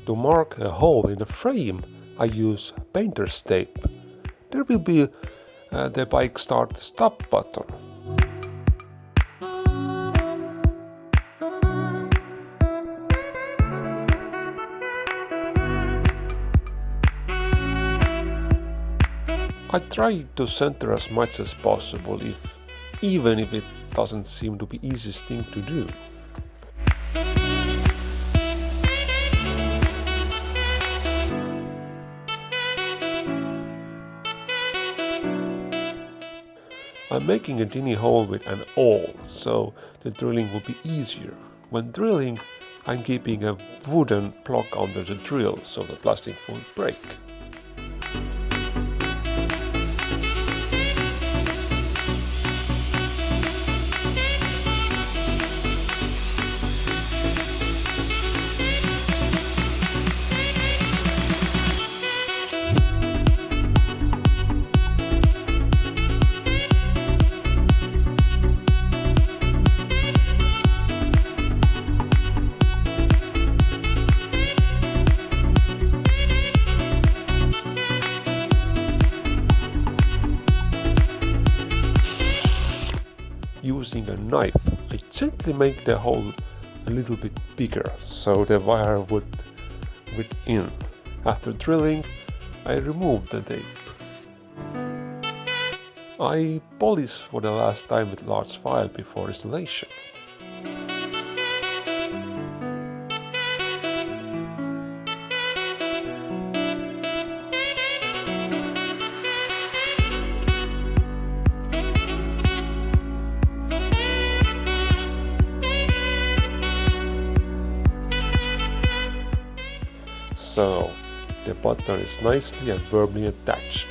To mark a hole in the frame, I use painter's tape. There will be the bike start-stop button. I try to center as much as possible, even if it doesn't seem to be the easiest thing to do. I'm making a tiny hole with an awl, so the drilling will be easier. When drilling, I'm keeping a wooden block under the drill so the plastic won't break. Using a knife, I gently make the hole a little bit bigger so the wire would fit in. After drilling, I remove the tape. I polish for the last time with large file before installation. So, the button is nicely and firmly attached.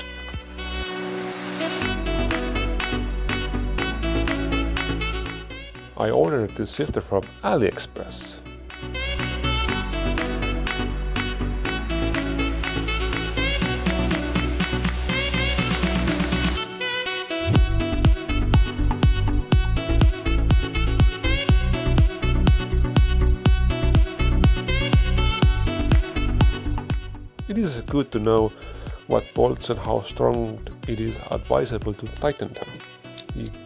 I ordered this shifter from AliExpress. It is good to know what bolts and how strong it is advisable to tighten them.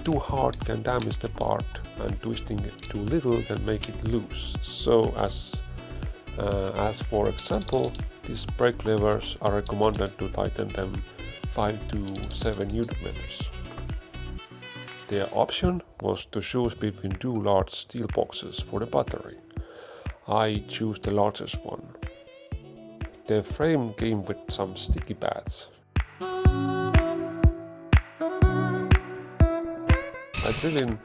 Too hard can damage the part, and twisting it too little can make it loose. So as for example, these brake levers are recommended to tighten them 5 to 7 Nm. The option was to choose between two large steel boxes for the battery. I chose the largest one. The frame came with some sticky pads. I drill in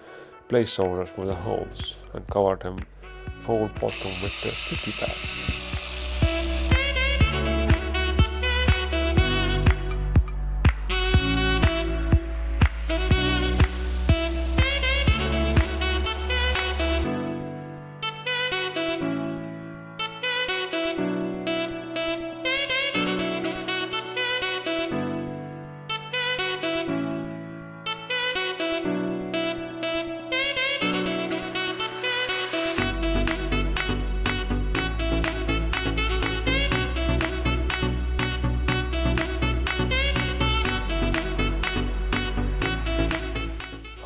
place holders for the holes and cover them full bottom with the sticky pads.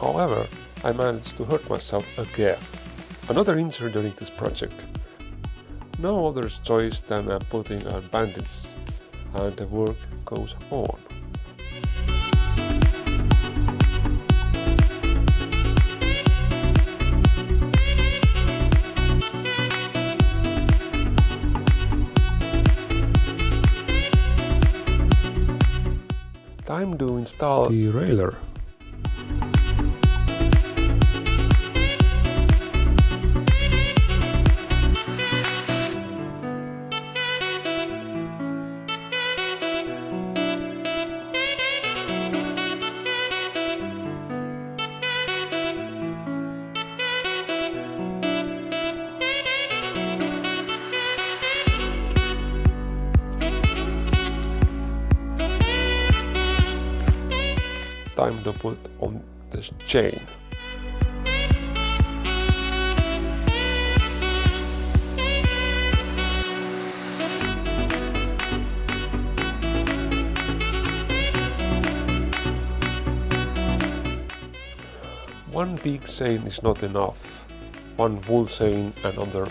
However, I managed to hurt myself again. Another injury during this project. No other choice than putting on bandage, and the work goes on. Time to install the derailleur. Time to put on this chain. One big chain is not enough. One wool chain and another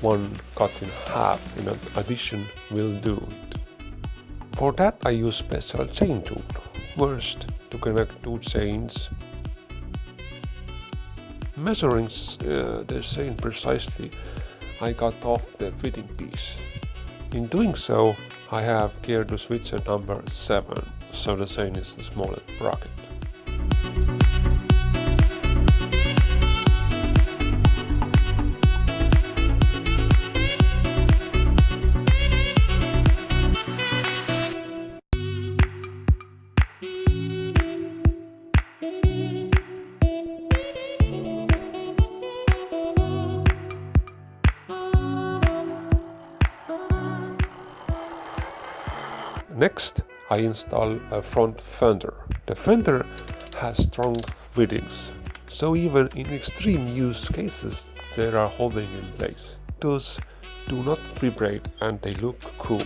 one cut in half in addition will do it. For that I use special chain tool. First, to connect two chains, measuring the chain precisely, I cut off the fitting piece. In doing so, I have geared the switcher number 7, so the chain is the smallest bracket. Next, I install a front fender. The fender has strong fittings, so even in extreme use cases they are holding in place. Those do not vibrate and they look cool.